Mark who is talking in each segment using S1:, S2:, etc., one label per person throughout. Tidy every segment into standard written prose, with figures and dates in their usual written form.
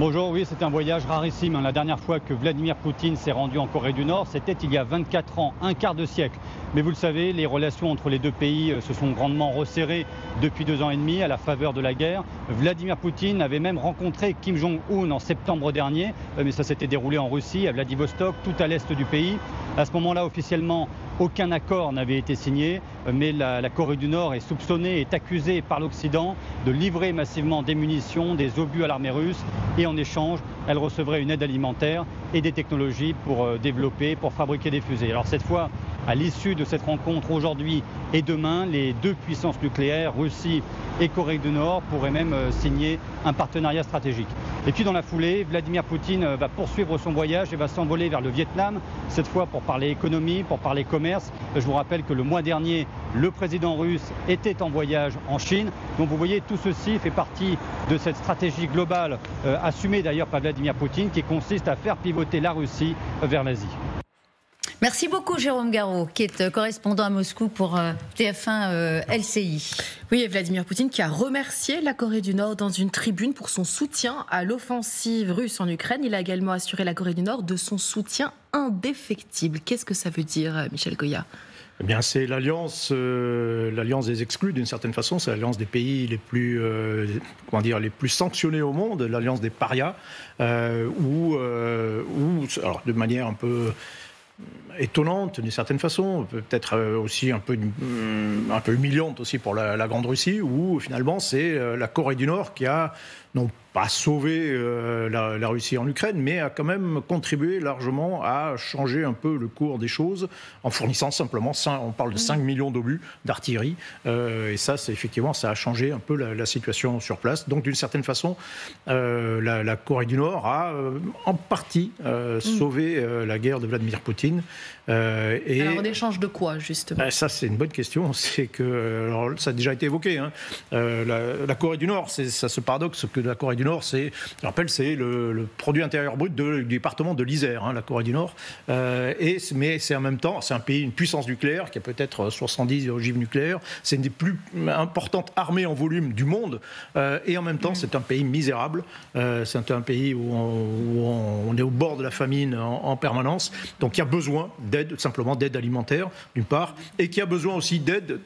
S1: Bonjour, oui, c'est un voyage rarissime. La dernière fois que Vladimir Poutine s'est rendu en Corée du Nord, c'était il y a 24 ans, un quart de siècle. Mais vous le savez, les relations entre les deux pays se sont grandement resserrées depuis 2 ans et demi à la faveur de la guerre. Vladimir Poutine avait même rencontré Kim Jong-un en septembre dernier, mais ça s'était déroulé en Russie, à Vladivostok, tout à l'est du pays. À ce moment-là, officiellement, aucun accord n'avait été signé, mais la Corée du Nord est soupçonnée, est accusée par l'Occident de livrer massivement des munitions, des obus à l'armée russe, et en échange, elle recevrait une aide alimentaire et des technologies pour développer, pour fabriquer des fusées. Alors cette fois, à l'issue de cette rencontre aujourd'hui et demain, les deux puissances nucléaires, Russie et Corée du Nord, pourraient même signer un partenariat stratégique. Et puis dans la foulée, Vladimir Poutine va poursuivre son voyage et va s'envoler vers le Vietnam, cette fois pour parler économie, pour parler commerce. Je vous rappelle que le mois dernier, le président russe était en voyage en Chine. Donc vous voyez, tout ceci fait partie de cette stratégie globale, assumée d'ailleurs par Vladimir Poutine, qui consiste à faire pivoter la Russie vers l'Asie.
S2: Merci beaucoup Jérôme Garraud, qui est correspondant à Moscou pour TF1 LCI.
S3: Oui, et Vladimir Poutine qui a remercié la Corée du Nord dans une tribune pour son soutien à l'offensive russe en Ukraine. Il a également assuré la Corée du Nord de son soutien indéfectible. Qu'est-ce que ça veut dire, Michel Goya ?
S4: Eh bien, c'est l'alliance des exclus d'une certaine façon. C'est l'alliance des pays les plus, les plus sanctionnés au monde, l'alliance des parias, où, alors de manière un peu étonnante d'une certaine façon, peut-être aussi un peu humiliante aussi pour la Grande Russie, où finalement c'est la Corée du Nord qui a non pas sauvé la Russie en Ukraine, mais a quand même contribué largement à changer un peu le cours des choses en fournissant simplement, on parle de 5 millions d'obus d'artillerie, et ça, effectivement, ça a changé un peu la situation sur place. Donc d'une certaine façon, la Corée du Nord a en partie sauvé la guerre de Vladimir Poutine.
S3: Alors en échange de quoi, justement ?
S4: Ça, c'est une bonne question. C'est que, alors, ça a déjà été évoqué, hein. La Corée du Nord, ça se paradoxe que la Corée du Nord, je rappelle, c'est le produit intérieur brut du département de l'Isère, hein, la Corée du Nord. Mais c'est en même temps, c'est un pays, une puissance nucléaire qui a peut-être 70 ogives nucléaires. C'est une des plus importantes armées en volume du monde. Et en même temps, c'est un pays misérable. C'est un pays où on est au bord de la famine en permanence. Donc il y a besoin d'aide, simplement d'aide alimentaire, d'une part, et qui a besoin aussi d'aide,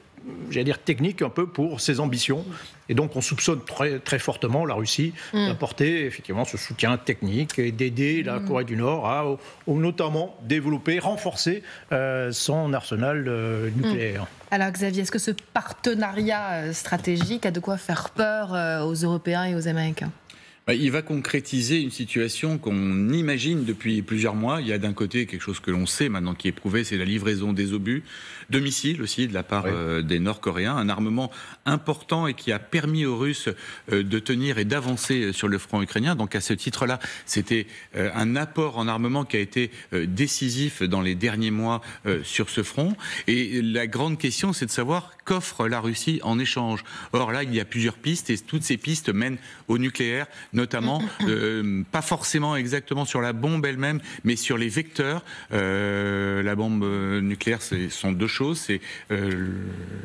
S4: j'allais dire technique, un peu pour ses ambitions. Et donc on soupçonne très, très fortement la Russie d'apporter effectivement ce soutien technique et d'aider la Corée du Nord à notamment développer, renforcer son arsenal nucléaire.
S3: Alors Xavier, est-ce que ce partenariat stratégique a de quoi faire peur aux Européens et aux Américains ?
S5: Il va concrétiser une situation qu'on imagine depuis plusieurs mois. Il y a d'un côté quelque chose que l'on sait maintenant qui est prouvé, c'est la livraison des obus, de missiles aussi de la part des Nord-Coréens, un armement important et qui a permis aux Russes de tenir et d'avancer sur le front ukrainien. Donc à ce titre-là, c'était un apport en armement qui a été décisif dans les derniers mois sur ce front. Et la grande question, c'est de savoir qu'offre la Russie en échange. Or là, il y a plusieurs pistes et toutes ces pistes mènent au nucléaire, notamment, pas forcément exactement sur la bombe elle-même, mais sur les vecteurs. La bombe nucléaire, ce sont deux choses, c'est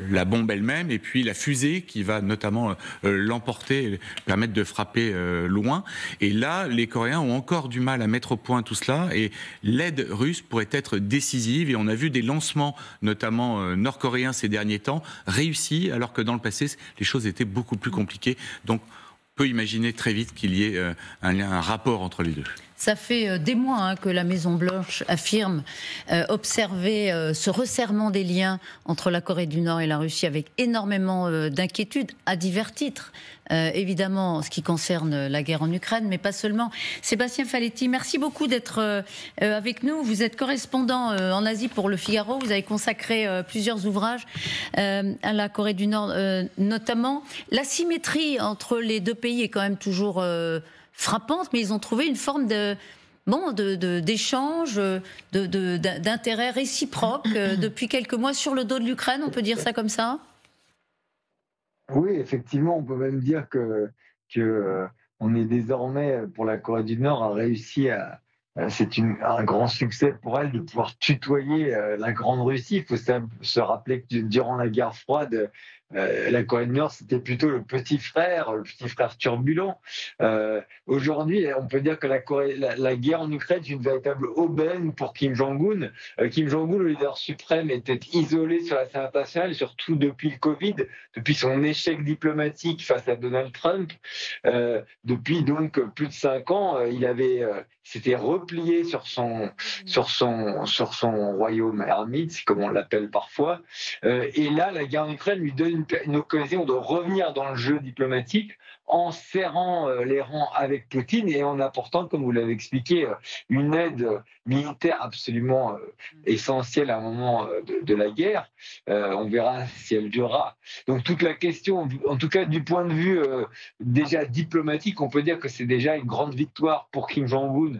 S5: la bombe elle-même et puis la fusée qui va notamment l'emporter, permettre de frapper loin. Et là, les Coréens ont encore du mal à mettre au point tout cela et l'aide russe pourrait être décisive. Et on a vu des lancements, notamment nord-coréens ces derniers temps, réussis, alors que dans le passé, les choses étaient beaucoup plus compliquées. Donc, on peut imaginer très vite qu'il y ait un rapport entre les deux.
S2: Ça fait des mois que la Maison-Blanche affirme observer ce resserrement des liens entre la Corée du Nord et la Russie avec énormément d'inquiétudes à divers titres. Évidemment, en ce qui concerne la guerre en Ukraine, mais pas seulement. Sébastien Faletti, merci beaucoup d'être avec nous. Vous êtes correspondant en Asie pour Le Figaro. Vous avez consacré plusieurs ouvrages à la Corée du Nord, notamment. L'asymétrie entre les deux pays est quand même toujours frappante, mais ils ont trouvé une forme d'échange, d'intérêt réciproque depuis quelques mois sur le dos de l'Ukraine, on peut dire ça comme ça ?
S6: Oui, effectivement, on peut même dire que on est désormais, pour la Corée du Nord, a réussi c'est un grand succès pour elle de pouvoir tutoyer la Grande Russie. Il faut se rappeler que durant la guerre froide, la Corée du Nord, c'était plutôt le petit frère turbulent. Aujourd'hui, on peut dire que la guerre en Ukraine est une véritable aubaine pour Kim Jong-un. Kim Jong-un, le leader suprême, était isolé sur la scène internationale, surtout depuis le Covid, depuis son échec diplomatique face à Donald Trump. Depuis donc plus de 5 ans, s'était replié sur son royaume ermite, comme on l'appelle parfois. Et là, la guerre en Ukraine lui donne une occasion de revenir dans le jeu diplomatique en serrant les rangs avec Poutine et en apportant, comme vous l'avez expliqué, une aide militaire absolument essentielle à un moment de la guerre. On verra si elle durera. Donc toute la question, en tout cas du point de vue déjà diplomatique, on peut dire que c'est déjà une grande victoire pour Kim Jong-un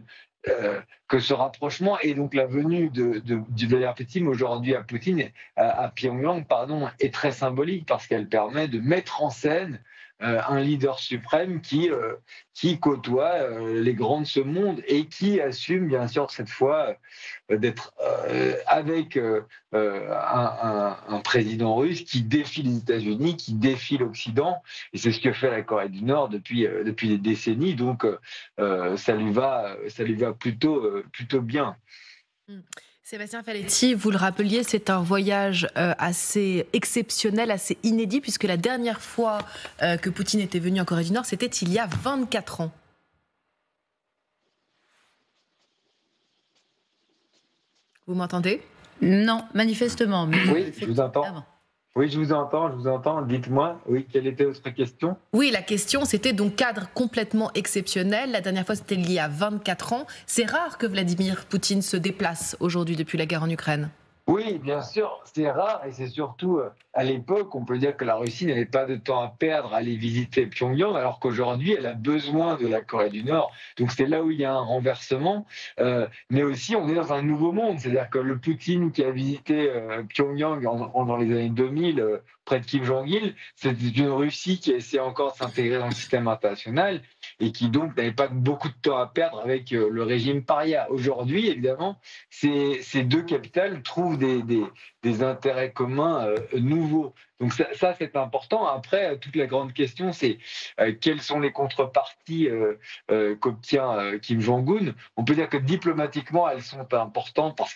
S6: que ce rapprochement et donc la venue de Vladimir Poutine aujourd'hui à Pyongyang, est très symbolique parce qu'elle permet de mettre en scène un leader suprême qui côtoie les grands de ce monde et qui assume bien sûr cette fois d'être avec un président russe qui défie les États-Unis, qui défie l'Occident, et c'est ce que fait la Corée du Nord depuis des décennies. Donc ça lui va plutôt bien.
S3: Sébastien Faletti, vous le rappeliez, c'est un voyage assez exceptionnel, assez inédit, puisque la dernière fois que Poutine était venu en Corée du Nord, c'était il y a 24 ans. Vous m'entendez ?
S2: Non, manifestement. Mais
S6: oui, je vous entends. Oui, je vous entends. Dites-moi, oui, quelle était votre question ?
S3: Oui, la question, c'était donc cadre complètement exceptionnel. La dernière fois, c'était il y a 24 ans. C'est rare que Vladimir Poutine se déplace aujourd'hui depuis la guerre en Ukraine.
S6: Oui, bien sûr, c'est rare et c'est surtout à l'époque, on peut dire que la Russie n'avait pas de temps à perdre à aller visiter Pyongyang, alors qu'aujourd'hui, elle a besoin de la Corée du Nord. Donc c'est là où il y a un renversement, mais aussi on est dans un nouveau monde, c'est-à-dire que le Poutine qui a visité Pyongyang dans les années 2000, près de Kim Jong-il, c'était une Russie qui essaie encore de s'intégrer dans le système international et qui donc n'avait pas beaucoup de temps à perdre avec le régime paria. Aujourd'hui, évidemment, ces deux capitales trouvent des intérêts communs nouveaux. Donc ça c'est important. Après, toute la grande question, c'est quelles sont les contreparties qu'obtient Kim Jong-un. On peut dire que diplomatiquement, elles sont importantes parce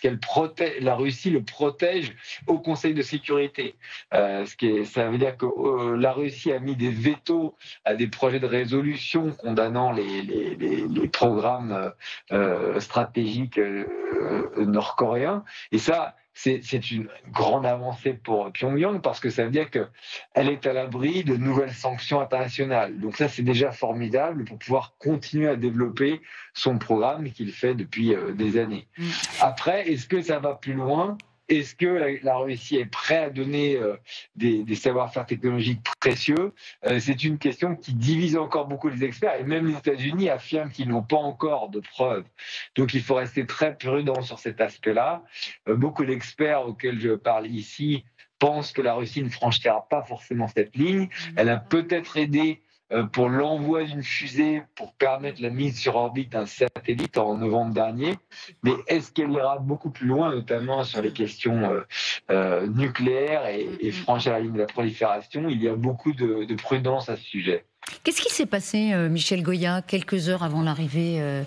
S6: la Russie le protège au Conseil de sécurité. Ça veut dire que la Russie a mis des vétos à des projets de résolution condamnant les programmes stratégiques nord-coréens. Et ça, c'est une grande avancée pour Pyongyang parce que ça veut dire qu'elle est à l'abri de nouvelles sanctions internationales. Donc ça, c'est déjà formidable pour pouvoir continuer à développer son programme qu'il fait depuis des années. Après, est-ce que ça va plus loin ? Est-ce que la Russie est prête à donner des savoir-faire technologiques précieux ? C'est une question qui divise encore beaucoup les experts et même les États-Unis affirment qu'ils n'ont pas encore de preuves. Donc il faut rester très prudent sur cet aspect-là. Beaucoup d'experts auxquels je parle ici pensent que la Russie ne franchira pas forcément cette ligne. Elle a peut-être aidé pour l'envoi d'une fusée pour permettre la mise sur orbite d'un satellite en novembre dernier. Mais est-ce qu'elle ira beaucoup plus loin, notamment sur les questions nucléaires et franchir la ligne de la prolifération ? Il y a beaucoup de prudence à ce sujet.
S2: Qu'est-ce qui s'est passé, Michel Goya, quelques heures avant l'arrivée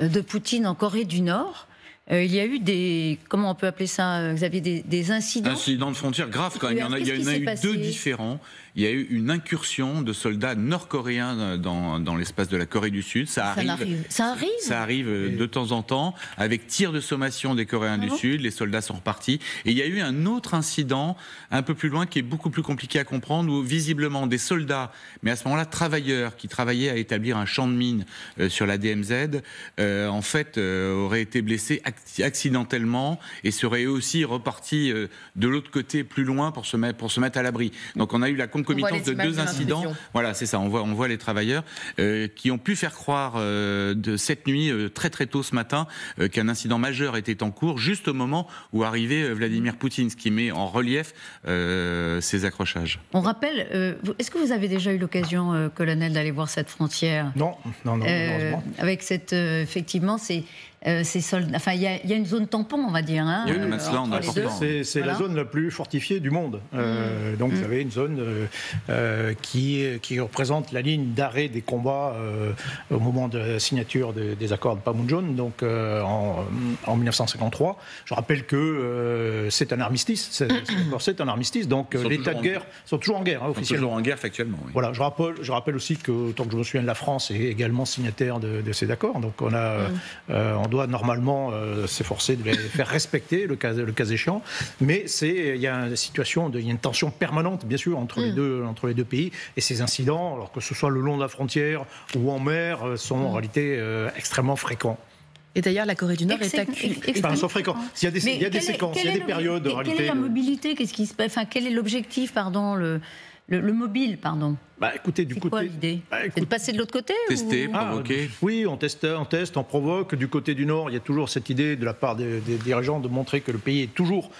S2: de Poutine en Corée du Nord ? Il y a eu comment on peut appeler ça, Xavier, des incidents ?
S5: Incidents de frontières graves quand même. Il y en a eu deux différents. Il y a eu une incursion de soldats nord-coréens dans l'espace de la Corée du Sud. Ça arrive de temps en temps, avec tir de sommation des Coréens du Sud. Les soldats sont repartis. Et il y a eu un autre incident, un peu plus loin, qui est beaucoup plus compliqué à comprendre, où visiblement des soldats, mais à ce moment-là travailleurs, qui travaillaient à établir un champ de mines sur la DMZ, en fait, auraient été blessés accidentellement et seraient eux aussi repartis de l'autre côté, plus loin, pour se mettre à l'abri. Donc on a eu la concomitance de deux incidents. Voilà, c'est ça. On voit les travailleurs qui ont pu faire croire de cette nuit, très très tôt ce matin, qu'un incident majeur était en cours, juste au moment où arrivait Vladimir Poutine, ce qui met en relief ces accrochages.
S2: On rappelle, est-ce que vous avez déjà eu l'occasion, colonel, d'aller voir cette frontière ?
S4: Non, malheureusement.
S2: Avec effectivement, ces soldats. Enfin, il y a une zone tampon, on va dire. Hein,
S5: il y a une Mansland
S2: entre les deux.
S4: C'est la zone la plus fortifiée du monde. Donc vous avez une zone qui représente la ligne d'arrêt des combats au moment de la signature des accords de Panmunjom, donc en 1953. Je rappelle que c'est un armistice. C'est un armistice. Donc l'état de guerre sont toujours en guerre, officiellement.
S5: Toujours en guerre factuellement. Oui.
S4: Voilà, je rappelle aussi que, tant que je me souviens, la France est également signataire de ces accords. Donc on doit normalement s'efforcer de les faire respecter, le cas échéant. Mais il y a une tension permanente, bien sûr, entre les deux pays. Et ces incidents, alors que ce soit le long de la frontière ou en mer, sont en réalité extrêmement fréquents.
S3: Et d'ailleurs, la Corée du Nord est accusée.
S4: Enfin, sont fréquents. Il y a des séquences, il y a des périodes en réalité.
S2: Quelle est la mobilité? Qu'est-ce qui se passe? Enfin, quel est l'objectif, pardon, le mobile, pardon?
S4: Écoutez, du côté.
S2: C'est quoi l'idée? C'est de passer de l'autre côté?
S5: Tester, provoquer.
S4: Oui, on teste, on provoque. Du côté du Nord, il y a toujours cette idée de la part des dirigeants de montrer que le pays est toujours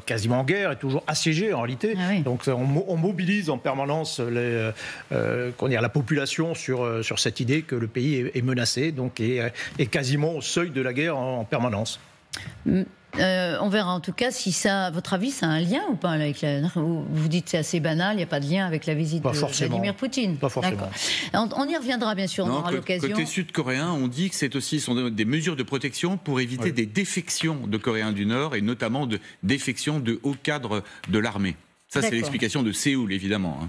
S4: quasiment en guerre, est toujours assiégé en réalité.
S2: Ah oui.
S4: Donc on mobilise en permanence la population sur cette idée que le pays est menacé, donc est quasiment au seuil de la guerre en permanence.
S2: On verra en tout cas si ça, à votre avis, ça a un lien ou pas avec vous dites que c'est assez banal, il n'y a pas de lien avec la visite de Vladimir Poutine.
S4: Pas forcément.
S2: On y reviendra bien sûr, on aura l'occasion.
S5: Côté sud-coréen, on dit que sont des mesures de protection pour éviter des défections de Coréens du Nord et notamment de défections de hauts cadres de l'armée. Ça, c'est l'explication de Séoul, évidemment.